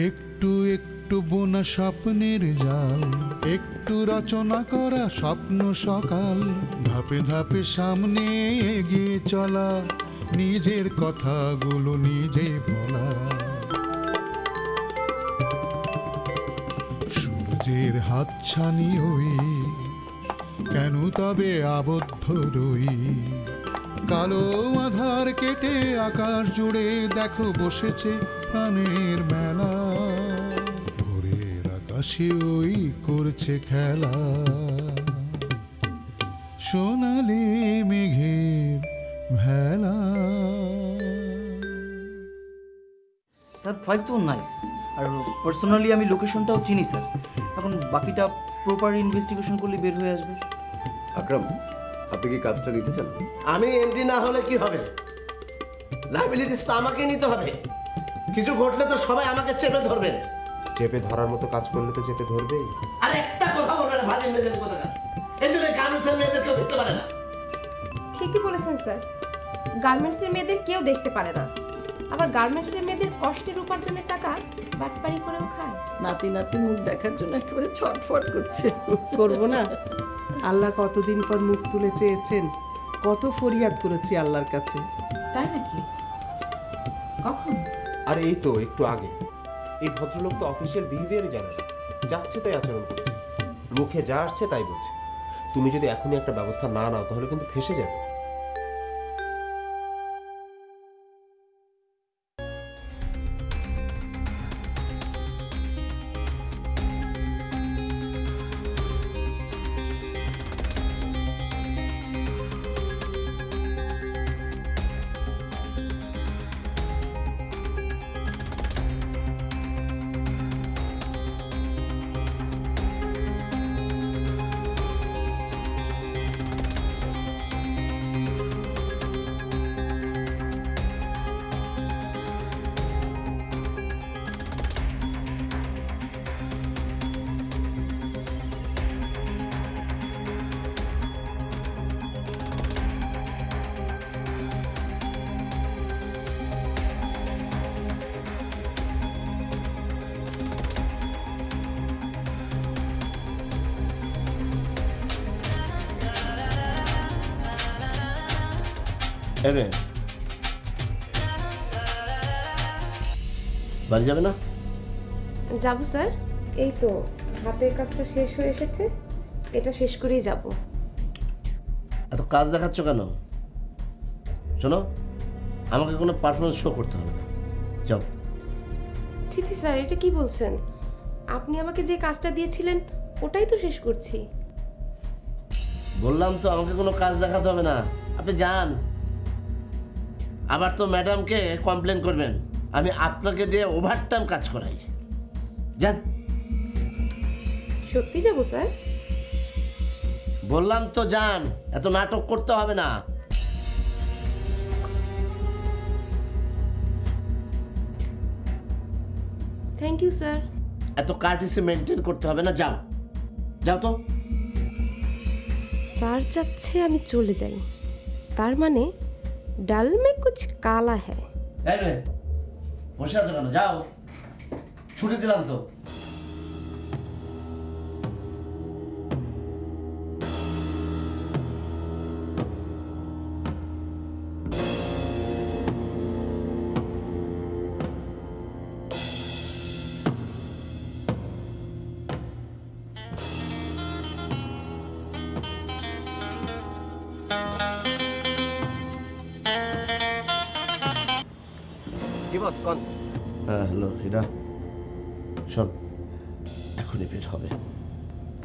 একটু একটু বোনা স্বপ্নের জাল, একটু রচনা করা স্বপ্ন সকাল, ধাপে ধাপে সামনে এগিয়ে চলা, নিজের কথাগুলো নিজে বলা। সূর্যের হাতছানি ওই, কেন তবে আবদ্ধ রই? কালো আধার কেটে আকাশ জুড়ে দেখো বসেছে প্রাণের মেলা, ভোরের আকাশে ওই করছে খেলা, সোনালি মেঘের ভেলা। স্যার ফাইল তো নাইস, আর পার্সোনালি আমি লোকেশনটাও চিনি স্যার। এখন বাকিটা প্রপার ইনভেস্টিগেশন করলে বের হয়ে আসবে। আকরাম, আপনি কি কাজটা নিতে চান? আমি এমডি না হলে কি হবে? লাইবিলিটিস তো আমাকে নিতে হবে। কিছু ঘটলে তো সবাই আমাকে চেপে ধরবেন। চেপে ধরার মতো কাজ করলে তো চেপে ধরবেই। আর একটা কথা বলবে না ভাজির মেজের কথা। এই জন্য গার্মেন্টসের মেয়েদের কেউ দেখতে পারে না। ঠিকই বলেছেন স্যার, গার্মেন্টসের মেয়েদের কেউ দেখতে পারে না। আবার গার্মেন্টসের মেয়েদের কষ্টের উপার্জনের টাকা বাটপাড়ি করেও খায়। নাতি নাতি মুখ দেখার জন্য একেবারে ছটফট করছে। করবো না? আল্লাহ কতদিন পর মুখ তুলে চেয়েছেন, কত ফরিয়াদ করেছি আল্লাহর কাছে। তাই নাকি? কখন? আর এই তো একটু আগে। এই ভদ্রলোক তো অফিসিয়াল বিহেভিয়ারই জানে না, যাচ্ছে তাই আচরণ করছে, মুখে যা আসছে তাই বলছে। তুমি যদি এখনই একটা ব্যবস্থা না নাও তাহলে কিন্তু ফেঁসে যাবে। বাড়ি যাবে না? যাব স্যার, এই তো হাতের কাজটা শেষ হয়ে এসেছে, এটা শেষ করেই যাব। এত কাজ দেখাচ্ছ কেন? শোনো, আমাকে কোনো পারফরমেন্স শো করতে হবে না, যাও। ছি ছি স্যার, এটা কি বলছেন? আপনি আমাকে যে কাজটা দিয়েছিলেন ওটাই তো শেষ করছি। বললাম তো আমাকে কোনো কাজ দেখাতে হবে না, আপনি যান। আবার তো ম্যাডামকে কমপ্লেন করবেন আমি আপনাকে দিয়ে ওভারটাইম কাজ করাই। যান। সত্যি যাব স্যার? বললাম তো যান, এত নাটক করতে হবে না। Thank you sir. এত কার্টিসি মেনটেন করতে হবে না, যাও যাও তো। স্যার চাচ্ছে আমি চলে যাই, তার মানে ডাল মে কুছ কালা হ্যায়। এই রে, বসে আছো কেন? যাও, ছুটি দিলাম তো। হ্যাঁ, হ্যালো হীরা, শোন, এখনই বের হবে,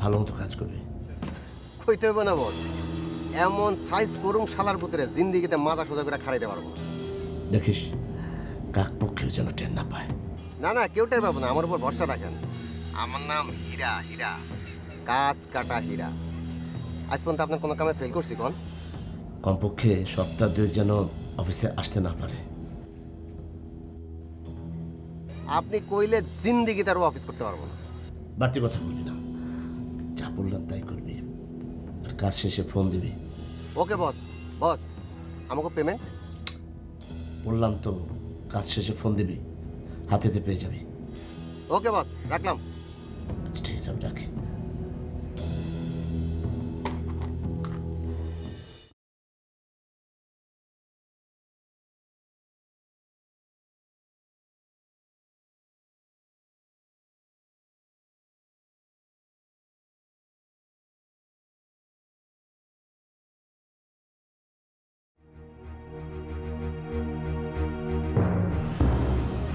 ভালো মতো কাজ করবি। কইতে হবে না বল, এমন সাইজ করুম শালার পুত্রে জিন্দিগিতে মাথা সোজা করে খাড়াইতে পারবো না। দেখিস কাক পক্ষেও যেন টের না পায়। না না, কেউ টের পাবো না, আমার উপর ভরসা রাখেন। আমার নাম হীরা, হীরা কাজ কাটা হীরা। আজ পর্যন্ত আপনার কোনো কামে ফেল করছি কোন? কমপক্ষে সপ্তাহ দুই যেন অফিসে আসতে না পারে। আপনি কইলে জিন্দিগিতে আরও অফিস করতে পারবো না। বাড়তি কথা বলি না, যা বললাম তাই করবি, আর কাজ শেষে ফোন দিবি। ওকে বস। বস, আমাকে পেমেন্ট? বললাম তো, কাজ শেষে ফোন দিবি, হাতেতে পেয়ে যাবি। ওকে বস, রাখলাম। আচ্ছা ঠিক আছে, আমি রাখি।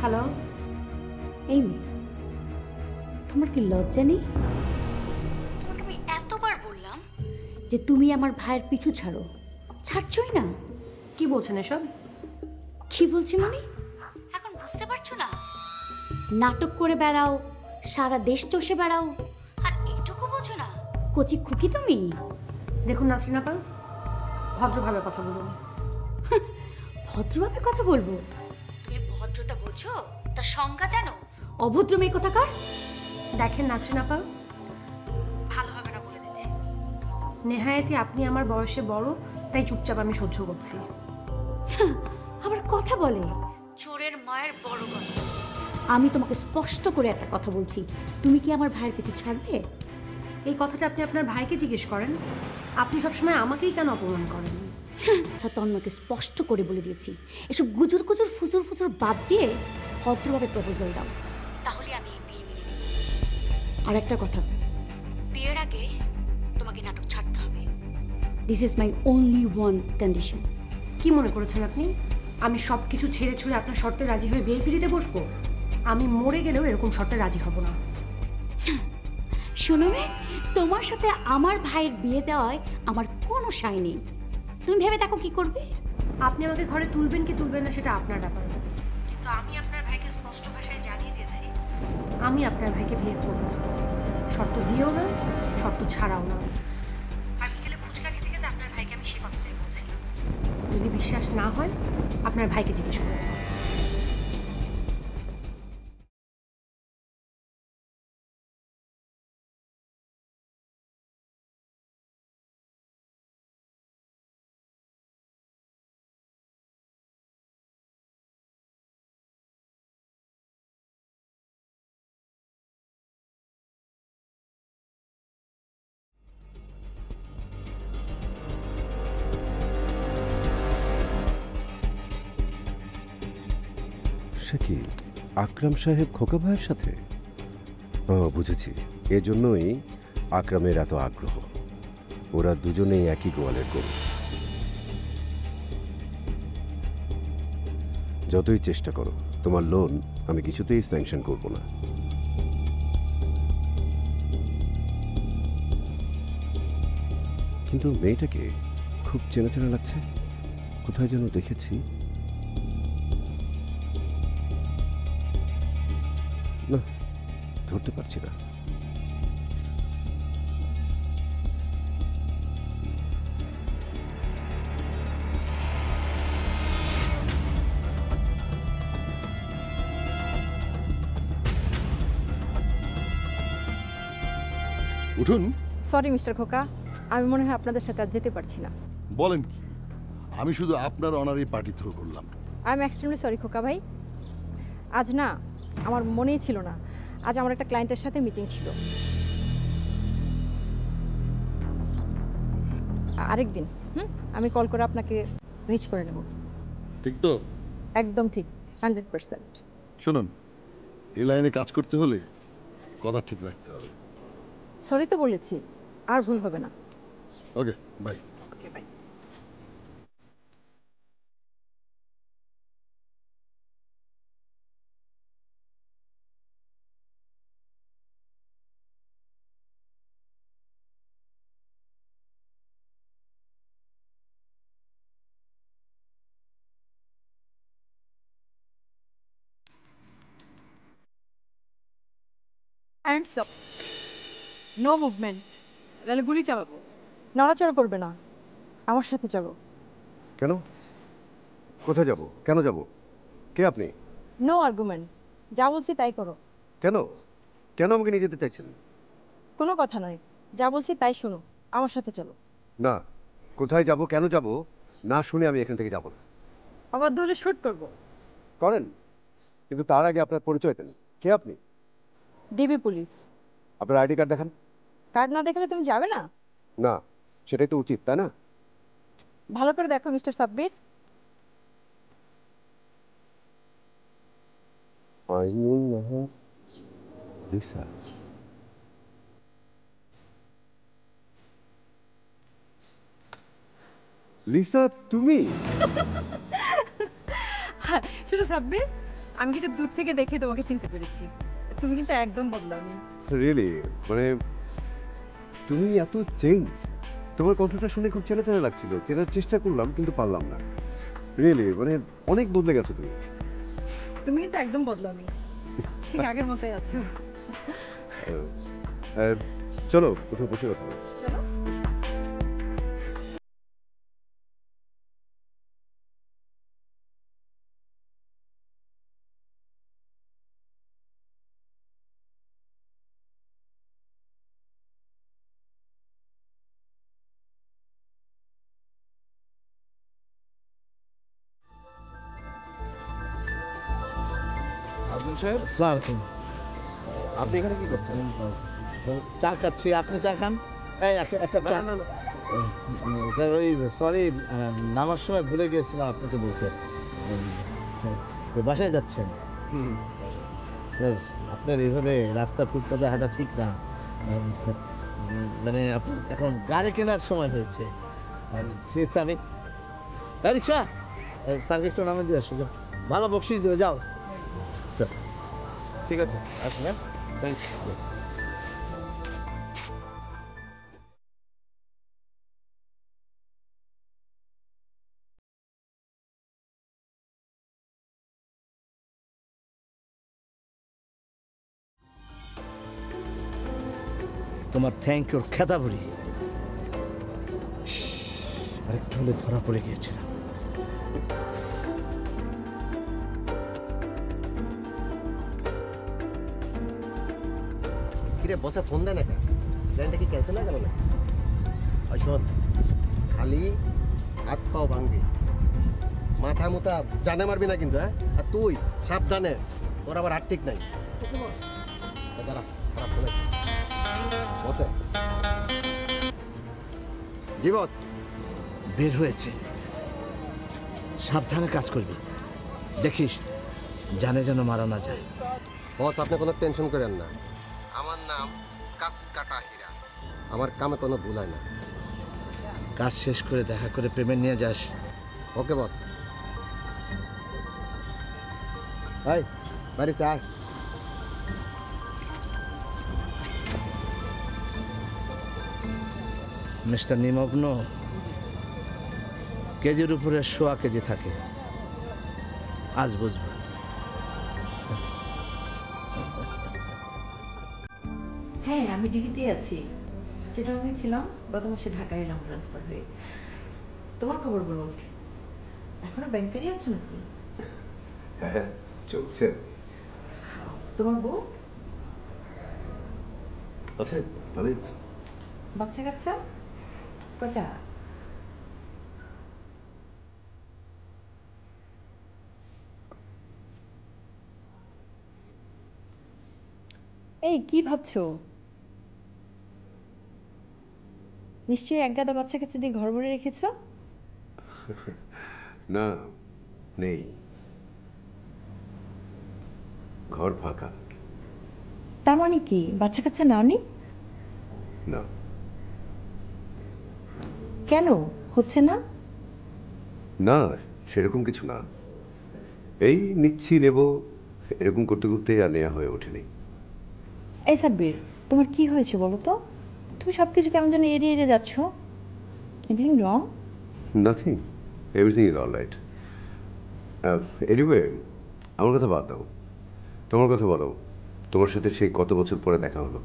হ্যালো, এই মেয়ে, তোমার কি লজ্জা নেই? তোমাকে আমি এতবার বললাম যে তুমি আমার ভাইয়ের পিছু ছাড়ো, ছাড়ছই না। কি বলছেন এসব? কি বলছি মানে? এখন বুঝতে পারছো না? নাটক করে বেড়াও, সারা দেশ চষে বেড়াও, আর এইটুকু বোঝো না? কচি খুকি তুমি। দেখুন নাসরিন আপা, ভদ্রভাবে কথা বলুন। ভদ্রভাবে কথা বলবো? তুমি ভদ্রতা বোঝো? তার সংজ্ঞা জানো? অভদ্র মেয়ে কোথাকার। দেখেন নাসরিন আপা, ভালো হবে না বলে দিচ্ছি। নেহায়েতি আপনি আমার বয়সে বড়, তাই চুপচাপ আমি সহ্য করছি। আবার কথা বলে চোরের মায়ের বড় গলা। আমি তোমাকে স্পষ্ট করে একটা কথা বলছি, তুমি কি আমার ভাইয়ের পিছু ছাড়বে? এই কথাটা আপনি আপনার ভাইকে জিজ্ঞেস করেন। আপনি সবসময় আমাকেই কেন অপমান করেন? তন্ময়কে স্পষ্ট করে বলে দিয়েছি, এসব গুজুর গুজুর ফুজুর ফুজুর বাদ দিয়ে ভদ্রভাবে প্রপোজাল দাও, তাহলে আমি এই বিয়ে মেনে নেব। আর একটা কথা, বিয়ের আগে তোমাকে নাটক ছাড়তে হবে। This is my only one condition. কি মনে করেছেন আপনি আমি সব কিছু ছেড়ে ছুড়ে আপনার শর্তে রাজি হয়ে বিয়ে ফিরিতে বসবো? আমি মরে গেলেও এরকম শর্তে রাজি হব না। শোনো মেয়ে, তোমার সাথে আমার ভাইয়ের বিয়ে দেওয়ায় আমার কোনো সায় নেই। তুমি ভেবে দেখো কি করবে। আপনি আমাকে ঘরে তুলবেন কি তুলবেন না সেটা আপনার ব্যাপার, কিন্তু আমি আপনার ভাইকে স্পষ্ট ভাষায় জানিয়ে দিয়েছি আমি আপনার ভাইকে বিয়ে করব না। শর্ত দিয়েও না, শর্ত ছাড়াও না। আর বিকেলে ফুচকা খেতে খেতে আপনার ভাইকে আমি সে কথাটাই বলছিলাম। যদি বিশ্বাস না হয় আপনার ভাইকে জিজ্ঞেস করুন। সে কি আকরাম সাহেব খোকা ভাইয়ের সাথে? ও বুঝেছি, এজন্যই আকরামের এত আগ্রহ। ওরা দুজনেই একই গোয়ালের গরু। যতই চেষ্টা করো, তোমার লোন আমি কিছুতেই স্যাংশন করব না। কিন্তু মেয়েটাকে খুব চেনা চেনা লাগছে, কোথায় যেন দেখেছি। না, ধরতে পারছি না। উঠুন। সরি মিস্টার খোকা, আমি মনে হয় আপনাদের সাথে আজ যেতে পারছি না। বলেন কি? আমি শুধু আপনার অনারই পার্টি থ্রো করলাম। আই এম এক্সট্রিমলি সরি খোকা ভাই, আজ না আমার মনেই ছিল না। আজ আমার একটা ক্লায়েন্টের সাথে মিটিং ছিল। আরেকদিন আমি কল করে আপনাকে রিচ করে নেব। ঠিক তো? একদম ঠিক, 100%। শুনুন, এই লাইনে কাজ করতে হলে কথা ঠিক রাখতে হবে। সরি তো বলেছি, আর ভুল হবে না। Okay, bye. Okay, bye. Hands up, no movement. তাহলে গুলি চালাবো। নড়াচড়া করবে না, আমার সাথে চলো। কেন? কোথায় যাব? কেন যাব? কে আপনি? নো আর্গুমেন্ট, যা বলছি তাই করো। কেন? কেন আমাকে নিয়ে যেতে চাইছেন? কোনো কথা নয়, যা বলছি তাই শোনো, আমার সাথে চলো। না, কোথায় যাব, কেন যাব না শুনে আমি এখান থেকে যাব না। অবাধ্য হলে শুট করবো। করেন, কিন্তু তার আগে আপনার পরিচয় দেন। কে আপনি? DB police. আপনার আইডি কার্ড দেখান। কার্ড না দেখালে তুমি যাবে না? না, সেটাই তো উচিত, তাই না? ভালো করে দেখো মিস্টার সাব্বির। লিসা, লিসা তুমি? শুধু সাব্বির, আমি কিন্তু দূর থেকে দেখে তোমাকে চিনতে পেরেছি। তুমি কিন্তু একদম বদলাওনি। রিয়েলি? মানে তুমি এত চেঞ্জ। তোমার কণ্ঠটা শুনে খুব চেনা চেনা লাগছিল, চেনার চেষ্টা করলাম কিন্তু পারলাম না। রিয়েলি মানে অনেক বদলে গেছো তুমি। তুমি কিন্তু একদম বদলাওনি, ঠিক আগের মতোই আছো। চলো কোথাও বসে কথা বলি। চলো। আজম সাহেব, আপনি এখানে কি করছেন? চা খাচ্ছি। আপনি চা খান? এই একটা চা। স্যার ওই সরি, নামার সময় ভুলে গিয়েছিলাম আপনাকে বলতে। বাসায় যাচ্ছেন? স্যার আপনার এইভাবে রাস্তা ফুটপাতে হাঁটা ঠিক না। মানে আপনার এখন গাড়ি কেনার সময় হয়েছে। ঠিক আছে, আমি রিক্সা স্যারকে একটু নামে দিয়ে আসো। ভালো বকশিস দেবে, যাও স্যার। ঠিক আছে, আসুন। হ্যাঁ, থ্যাংকস। তোমার থ্যাংক ইউর খেতা ভরি। আরেকটু হলে ধরা পড়ে গিয়েছিলাম। কিরে বসে ফোন দেয় না কেন? প্ল্যানটা কি ক্যান্সেল হয়ে গেল না? আর শোন, খালি হাত পাও ভাঙবি, মাথা মুথা জানে মারবি না কিন্তু। হ্যাঁ, আর তুই সাবধানে, তোর আবার হাত ঠিক নাই। দাঁড়া, খারাপ ফোন আছে বসে। জি বস। বের হয়েছে, সাবধানে কাজ করবি, দেখিস জানে যেন মারা না যায়। বস আপনি কোনো টেনশন করেন না, আমার নাম কাস কাটা হীরা, আমার কামে কোনো ভুল হয় না। কাজ শেষ করে দেখা করে পেমেন্ট নিয়ে যাস। ওকে বস। ভাই বাড়ি চাই। মিস্টার নিমগ্ন, কেজির উপরে 100 কেজি থাকে, আজ বুঝবো। হ্যাঁ, আমি ডিবিতেই আছি। চিটাগাংয়ে ছিলাম, গত মাসে ঢাকায় এলাম ট্রান্সফার হয়ে। তোমার খবর বলো, এখনো ব্যাংকারই আছো নাকি? হ্যাঁ, চলছে। তোমার বউ আচ্ছা, ভালোই। বাচ্চা কাচ্চা কটা? এই কি ভাবছো? নিশ্চয়ই এক গাদা বাচ্চা কাচ্চা দিয়ে ঘর ভরে রেখেছো? না, নেই, ঘর ফাঁকা। তার মানে কি বাচ্চা কাচ্চা নাওনি? না। কেন হচ্ছে না? না, সেরকম কিছু না, এই নিচ্ছি নেব, এরকম করতে করতে আর নেওয়া হয়ে ওঠেনি। এই সাব্বির, তোমার কি হয়েছে বলো তো? তুমি সব কিছু কেমন যেন এড়িয়ে এড়িয়ে যাচ্ছ। Anything wrong? Nothing, everything is all right. Anyway, আমার কথা বাদ দাও, তোমার কথা বলো। তোমার সাথে সেই কত বছর পরে দেখা হলো?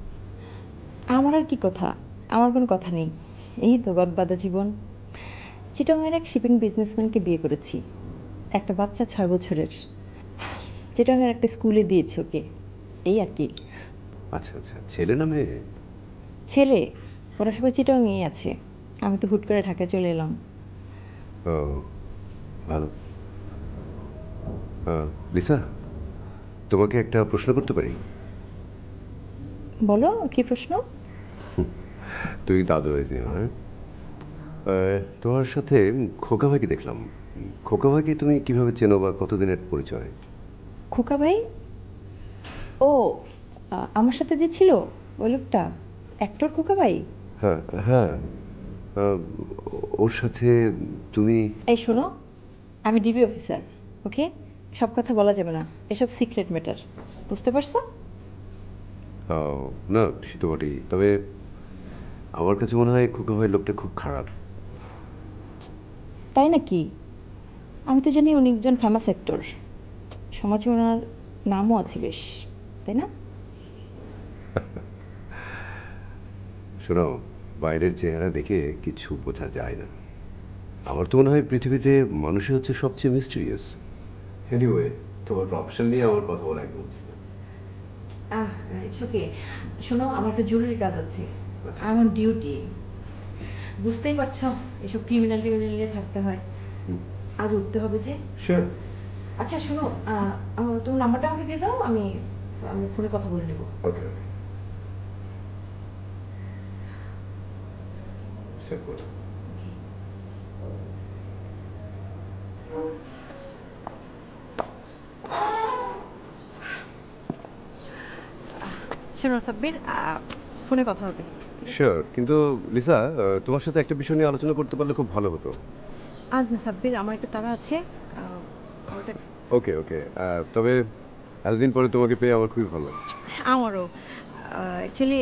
আমার আর কি কথা, আমার কোনো কথা নেই। এই তো গদবাদা জীবন। চিটাগাংয়ের এক শিপিং বিজনেসম্যানকে বিয়ে করেছি, একটা বাচ্চা 6 বছরের। চিটাগাংয়ের একটা স্কুলে দিয়েছি ওকে, এই আর কি। আচ্ছা আচ্ছা, ছেলে না মেয়ে? ছেলে, ওরা সবাই চিটাগাংয়েই আছে, আমি তো হুট করে ঢাকায় চলে এলাম। ও ভালো। লিসা, তোমাকে একটা প্রশ্ন করতে পারি? বলো কি প্রশ্ন? তুই দাদু হয়েছি, হ্যাঁ? তোমার সাথে খোকা ভাইকে দেখলাম। খোকা ভাইকে তুমি কিভাবে চেনো বা কতদিনের পরিচয়? খোকা ভাই? ও আমার সাথে যে ছিল ওই লোকটা, অ্যাক্টর খোকা ভাই। হ্যাঁ হ্যাঁ, ওর সাথে তুমি? এই শোনো, আমি ডিবি অফিসার, ওকে? সব কথা বলা যাবে না, এসব সিক্রেট ম্যাটার, বুঝতে পারছো? না সে তো বটেই, তবে আমার কাছে মনে হয় খোকা ভাই লোকটা খুব খারাপ। তাই নাকি? আমি তো জানি উনি একজন ফেমাস অ্যাক্টর, সমাজে ওনার নামও আছে বেশ, তাই না? শোনো, বাইরের চেহারা দেখে কিছু বোঝা যায় না। আমার তো মনে হয় পৃথিবীতে মানুষই হচ্ছে সবচেয়ে মিস্টিরিয়াস। এনিওয়ে, তোমার প্রফেশন নিয়ে আমার কথা বলা একদম উচিত না। It's okay. শোনো, আমার একটা জরুরি কাজ আছে, আমার ডিউটি। বুঝতেই পারছো এসব ক্রিমিনাল নিয়ে থাকতে হয়, আজ উঠতে হবে যে। শিওর। আচ্ছা শোনো, তোমার নাম্বারটা আমাকে দিয়ে দাও, আমি ফোনে কথা বলে নেবো। ওকে ওকে। সেভ করো। শোনো সাব্বির, ফোনে কথা হবে। শিওর, কিন্তু লিসা, তোমার সাথে একটা বিষয় নিয়ে আলোচনা করতে পারলে খুব ভালো হতো। আজ না সাব্বির, আমার একটু তাড়া আছে। ওকে ওকে, তবে এতদিন পরে তোমাকে পেয়ে আমার খুবই ভালো লাগছে। আমারও। অ্যাকচুয়ালি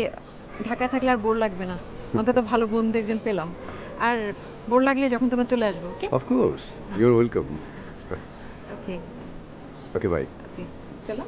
ঢাকায় থাকলে আর বোর লাগবে না, অন্তত ভালো বন্ধু একজন পেলাম। আর বোর লাগলে যখন তোমার চলে আসবো। Okay? Of course, you are welcome. Okay okay bye. Okay, চলো।